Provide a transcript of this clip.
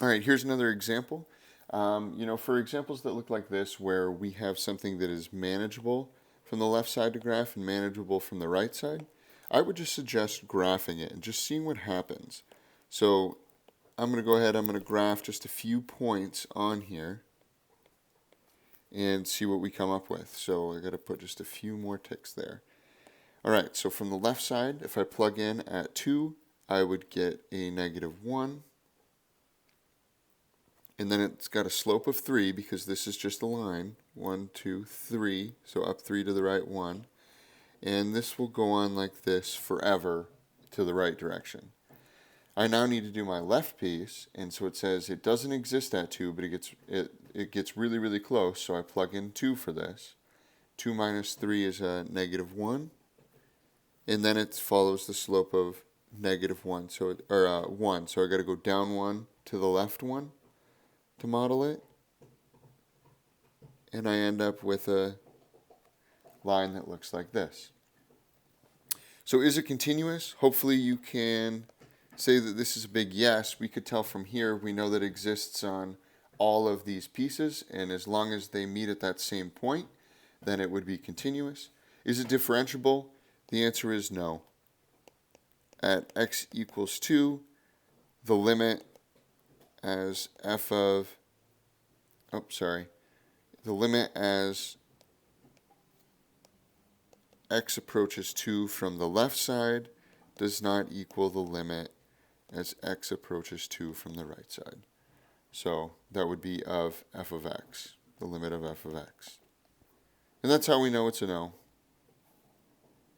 All right, here's another example. For examples that look like this, where we have something that is manageable from the left side to graph and manageable from the right side, I would just suggest graphing it and just seeing what happens. So I'm going to go ahead, I'm going to graph just a few points on here and see what we come up with. So I got to put just a few more ticks there. All right, so from the left side, if I plug in at 2, I would get a -1. And then it's got a slope of 3 because this is just a line. 1, 2, 3. So up 3 to the right 1. And this will go on like this forever to the right direction. I now need to do my left piece, and so it says it doesn't exist at 2, but it gets really, really close, so I plug in 2 for this. 2 minus 3 is a -1, and then it follows the slope of -1, or 1, so I got to go down 1 to the left 1 to model it, and I end up with a line that looks like this. So is it continuous? Hopefully you can say that this is a big yes. We could tell from here, we know that it exists on all of these pieces, and as long as they meet at that same point, then it would be continuous. Is it differentiable? The answer is no. At x equals 2, the limit as f of, the limit as x approaches 2 from the left side does not equal the limit as x approaches 2 from the right side. So that would be of f of x, the limit of f of x. And that's how we know it's a no.